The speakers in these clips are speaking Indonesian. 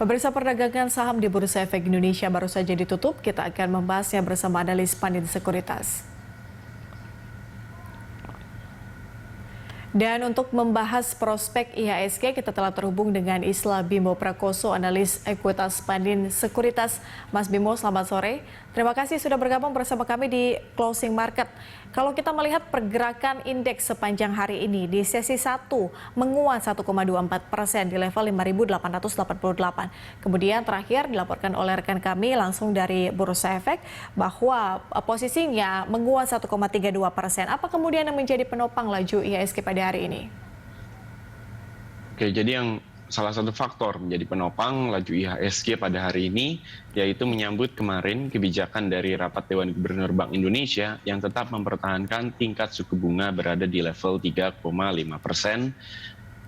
Pemirsa, perdagangan saham di Bursa Efek Indonesia baru saja ditutup. Kita akan membahasnya bersama analis Pandit Sekuritas. Dan untuk membahas prospek IHSG, kita telah terhubung dengan Isla Bimo Prakoso, analis ekuitas Pandit Sekuritas. Mas Bimo, selamat sore. Terima kasih sudah bergabung bersama kami di Closing Market. Kalau kita melihat pergerakan indeks sepanjang hari ini, di sesi 1 menguat 1,24% di level 5.888. Kemudian terakhir dilaporkan oleh rekan kami langsung dari Bursa Efek bahwa posisinya menguat 1,32%. Apa kemudian yang menjadi penopang laju IHSG pada hari ini? Oke, jadi salah satu faktor menjadi penopang laju IHSG pada hari ini yaitu menyambut kemarin kebijakan dari rapat Dewan Gubernur Bank Indonesia yang tetap mempertahankan tingkat suku bunga berada di level 3,5%,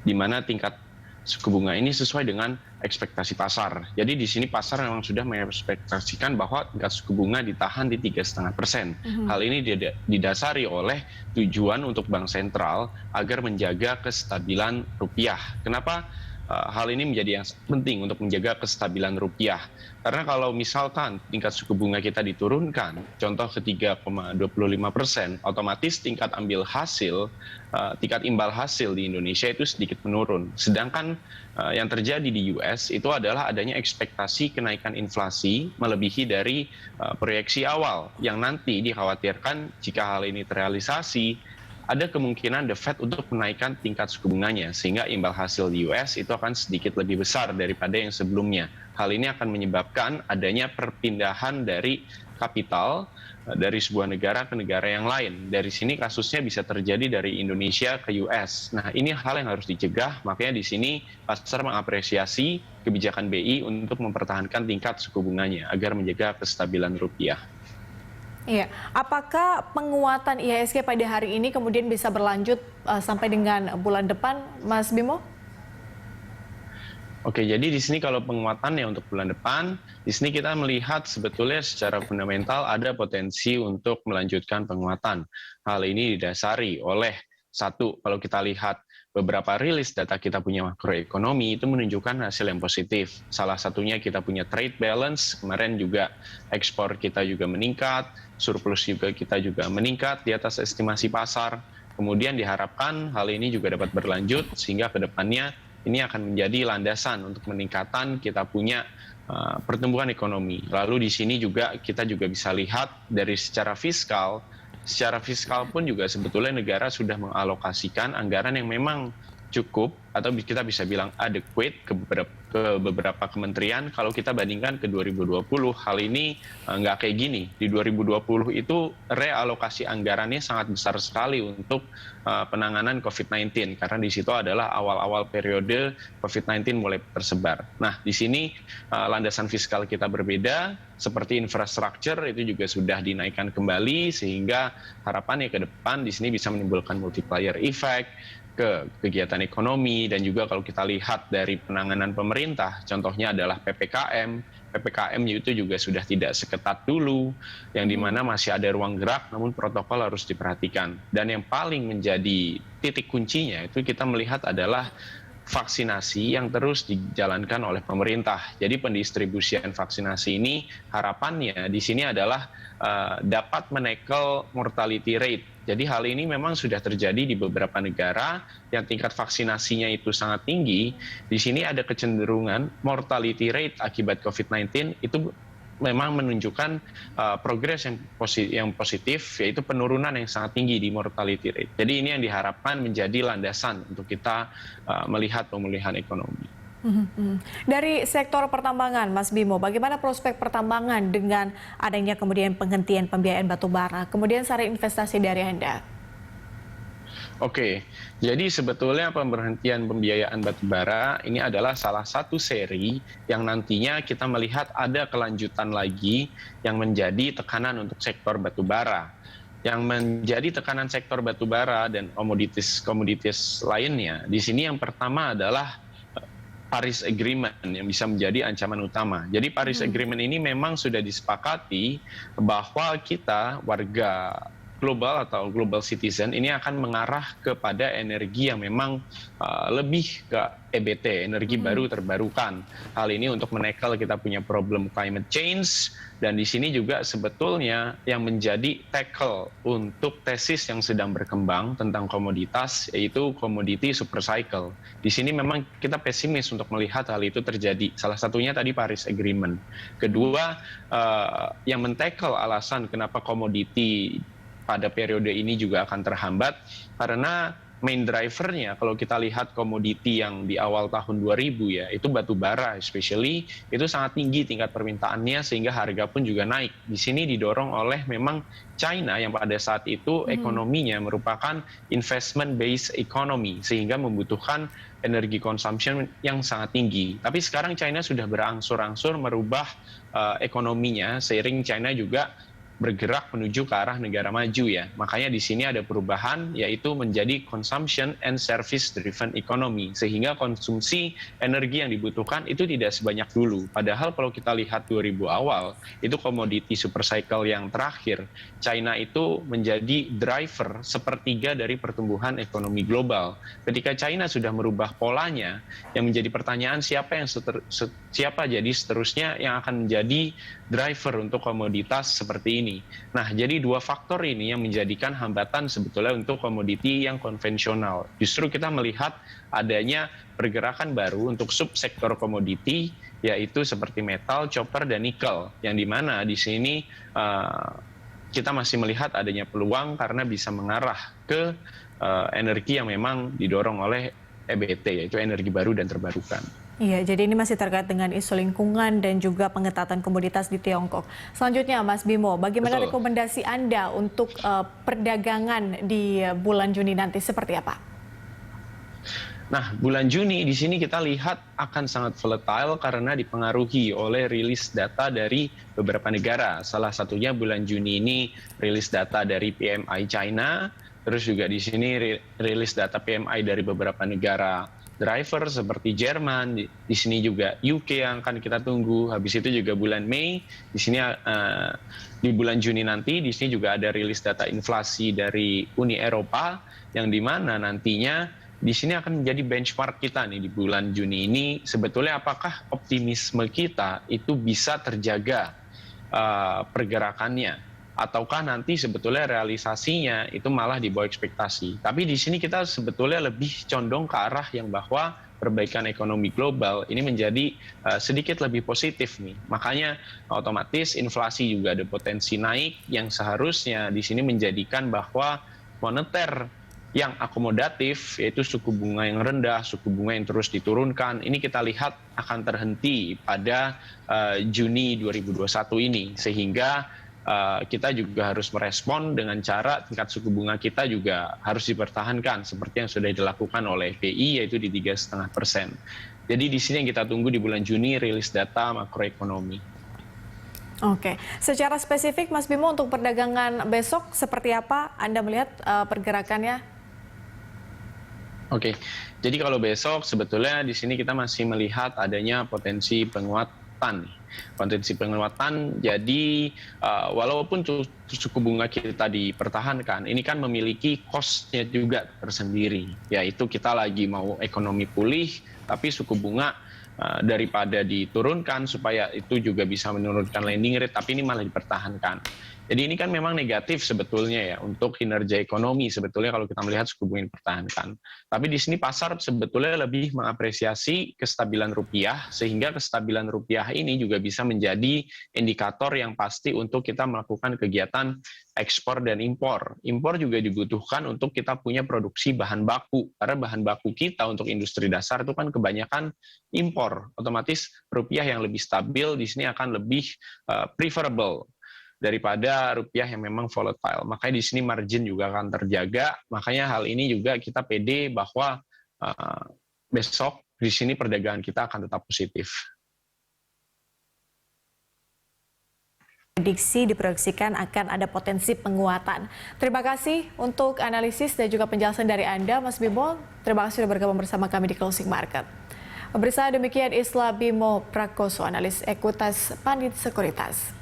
di mana tingkat suku bunga ini sesuai dengan ekspektasi pasar. Jadi di sini pasar memang sudah mengekspektasikan bahwa tingkat suku bunga ditahan di 3,5%. Hal ini didasari oleh tujuan untuk bank sentral agar menjaga kestabilan rupiah. Kenapa hal ini menjadi yang penting untuk menjaga kestabilan rupiah? Karena kalau misalkan tingkat suku bunga kita diturunkan, contoh ke 3,25%, otomatis tingkat tingkat imbal hasil di Indonesia itu sedikit menurun. Sedangkan yang terjadi di US itu adalah adanya ekspektasi kenaikan inflasi melebihi dari proyeksi awal, yang nanti dikhawatirkan jika hal ini terrealisasi, ada kemungkinan The Fed untuk menaikkan tingkat suku bunganya, sehingga imbal hasil di US itu akan sedikit lebih besar daripada yang sebelumnya. Hal ini akan menyebabkan adanya perpindahan dari kapital dari sebuah negara ke negara yang lain. Dari sini kasusnya bisa terjadi dari Indonesia ke US. Nah, ini hal yang harus dicegah, makanya di sini pasar mengapresiasi kebijakan BI untuk mempertahankan tingkat suku bunganya agar menjaga kestabilan rupiah. Iya, apakah penguatan IHSG pada hari ini kemudian bisa berlanjut sampai dengan bulan depan, Mas Bimo? Oke, jadi di sini kalau penguatannya untuk bulan depan, di sini kita melihat sebetulnya secara fundamental ada potensi untuk melanjutkan penguatan. Hal ini didasari oleh satu, kalau kita lihat beberapa rilis data kita punya makroekonomi itu menunjukkan hasil yang positif. Salah satunya kita punya trade balance, kemarin juga ekspor kita juga meningkat, surplus juga kita juga meningkat di atas estimasi pasar. Kemudian diharapkan hal ini juga dapat berlanjut sehingga ke depannya ini akan menjadi landasan untuk meningkatan kita punya pertumbuhan ekonomi. Lalu di sini juga kita juga bisa lihat dari secara fiskal pun juga sebetulnya negara sudah mengalokasikan anggaran yang memang cukup atau kita bisa bilang adequate ke beberapa kementerian. Kalau kita bandingkan ke 2020, hal ini nggak kayak gini. Di 2020 itu realokasi anggarannya sangat besar sekali untuk penanganan COVID-19 karena di situ adalah awal-awal periode COVID-19 mulai tersebar. Nah, di sini landasan fiskal kita berbeda, seperti infrastruktur itu juga sudah dinaikkan kembali sehingga harapannya ke depan di sini bisa menimbulkan multiplier effect ke kegiatan ekonomi. Dan juga kalau kita lihat dari penanganan pemerintah, contohnya adalah PPKM itu juga sudah tidak seketat dulu, yang dimana masih ada ruang gerak, namun protokol harus diperhatikan. Dan yang paling menjadi titik kuncinya itu kita melihat adalah vaksinasi yang terus dijalankan oleh pemerintah. Jadi pendistribusian vaksinasi ini harapannya di sini adalah dapat menekel mortality rate. Jadi hal ini memang sudah terjadi di beberapa negara yang tingkat vaksinasinya itu sangat tinggi. Di sini ada kecenderungan mortality rate akibat COVID-19 itu memang menunjukkan progres yang positif, yaitu penurunan yang sangat tinggi di mortality rate. Jadi ini yang diharapkan menjadi landasan untuk kita melihat pemulihan ekonomi. Dari sektor pertambangan, Mas Bimo, bagaimana prospek pertambangan dengan adanya kemudian penghentian pembiayaan batubara, kemudian saran investasi dari Anda? Oke, jadi sebetulnya pemberhentian pembiayaan batubara ini adalah salah satu seri yang nantinya kita melihat ada kelanjutan lagi yang menjadi tekanan untuk sektor batubara. Yang menjadi tekanan sektor batubara dan komoditis lainnya, di sini yang pertama adalah Paris Agreement yang bisa menjadi ancaman utama. Jadi Paris Agreement ini memang sudah disepakati bahwa kita warga global atau global citizen ini akan mengarah kepada energi yang memang lebih ke EBT, energi baru terbarukan. Hal ini untuk menekel kita punya problem climate change, dan di sini juga sebetulnya yang menjadi tackle untuk tesis yang sedang berkembang tentang komoditas, yaitu commodity super cycle. Di sini memang kita pesimis untuk melihat hal itu terjadi. Salah satunya tadi Paris Agreement. Kedua, yang men-tackle alasan kenapa komoditi pada periode ini juga akan terhambat, karena main drivernya kalau kita lihat komoditi yang di awal tahun 2000 ya, itu batu bara especially, itu sangat tinggi tingkat permintaannya sehingga harga pun juga naik. Di sini didorong oleh memang China yang pada saat itu ekonominya merupakan investment based economy sehingga membutuhkan energi consumption yang sangat tinggi. Tapi sekarang China sudah berangsur-angsur merubah ekonominya seiring China juga bergerak menuju ke arah negara maju ya. Makanya di sini ada perubahan yaitu menjadi consumption and service driven economy sehingga konsumsi energi yang dibutuhkan itu tidak sebanyak dulu. Padahal kalau kita lihat 2000 awal itu komoditi super cycle yang terakhir, China itu menjadi driver sepertiga dari pertumbuhan ekonomi global. Ketika China sudah merubah polanya, yang menjadi pertanyaan siapa jadi seterusnya yang akan menjadi driver untuk komoditas seperti ini. Nah, jadi dua faktor ini yang menjadikan hambatan sebetulnya untuk komoditi yang konvensional. Justru kita melihat adanya pergerakan baru untuk subsektor komoditi, yaitu seperti metal, copper, dan nikel. Yang dimana di sini kita masih melihat adanya peluang karena bisa mengarah ke energi yang memang didorong oleh EBT, yaitu energi baru dan terbarukan. Iya, jadi ini masih terkait dengan isu lingkungan dan juga pengetatan komoditas di Tiongkok. Selanjutnya, Mas Bimo, bagaimana rekomendasi Anda untuk perdagangan di bulan Juni nanti seperti apa? Nah, bulan Juni di sini kita lihat akan sangat volatile karena dipengaruhi oleh rilis data dari beberapa negara. Salah satunya bulan Juni ini rilis data dari PMI China, terus juga di sini rilis data PMI dari beberapa negara driver seperti Jerman, di sini juga UK yang akan kita tunggu. Habis itu juga bulan Mei, di sini di bulan Juni nanti di sini juga ada rilis data inflasi dari Uni Eropa yang di mana nantinya di sini akan menjadi benchmark kita nih di bulan Juni ini. Sebetulnya apakah optimisme kita itu bisa terjaga pergerakannya? Ataukah nanti sebetulnya realisasinya itu malah di bawah ekspektasi. Tapi di sini kita sebetulnya lebih condong ke arah yang bahwa perbaikan ekonomi global ini menjadi sedikit lebih positif nih. Makanya otomatis inflasi juga ada potensi naik yang seharusnya di sini menjadikan bahwa moneter yang akomodatif, yaitu suku bunga yang rendah, suku bunga yang terus diturunkan, ini kita lihat akan terhenti pada Juni 2021 ini. Sehingga kita juga harus merespon dengan cara tingkat suku bunga kita juga harus dipertahankan seperti yang sudah dilakukan oleh BI yaitu di 3,5%. Jadi di sini yang kita tunggu di bulan Juni rilis data makroekonomi. Oke, secara spesifik Mas Bimo untuk perdagangan besok seperti apa Anda melihat pergerakannya? Oke, jadi kalau besok sebetulnya di sini kita masih melihat adanya potensi penguatan. Potensi penguatan, jadi walaupun suku bunga kita dipertahankan, ini kan memiliki cost-nya juga tersendiri, yaitu kita lagi mau ekonomi pulih, tapi suku bunga daripada diturunkan supaya itu juga bisa menurunkan lending rate, tapi ini malah dipertahankan. Jadi ini kan memang negatif sebetulnya ya untuk kinerja ekonomi sebetulnya kalau kita melihat suku bunga dipertahankan. Tapi di sini pasar sebetulnya lebih mengapresiasi kestabilan rupiah sehingga kestabilan rupiah ini juga bisa menjadi indikator yang pasti untuk kita melakukan kegiatan ekspor dan impor. Impor juga dibutuhkan untuk kita punya produksi bahan baku karena bahan baku kita untuk industri dasar itu kan kebanyakan impor. Otomatis rupiah yang lebih stabil di sini akan lebih preferable daripada rupiah yang memang volatile. Makanya di sini margin juga akan terjaga. Makanya hal ini juga kita pede bahwa besok di sini perdagangan kita akan tetap positif. Prediksi diproyeksikan akan ada potensi penguatan. Terima kasih untuk analisis dan juga penjelasan dari Anda, Mas Bimo. Terima kasih sudah bergabung bersama kami di Closing Market. Pemirsa, demikian Isla Bimo Prakoso, analis Ekuitas Pandit Sekuritas.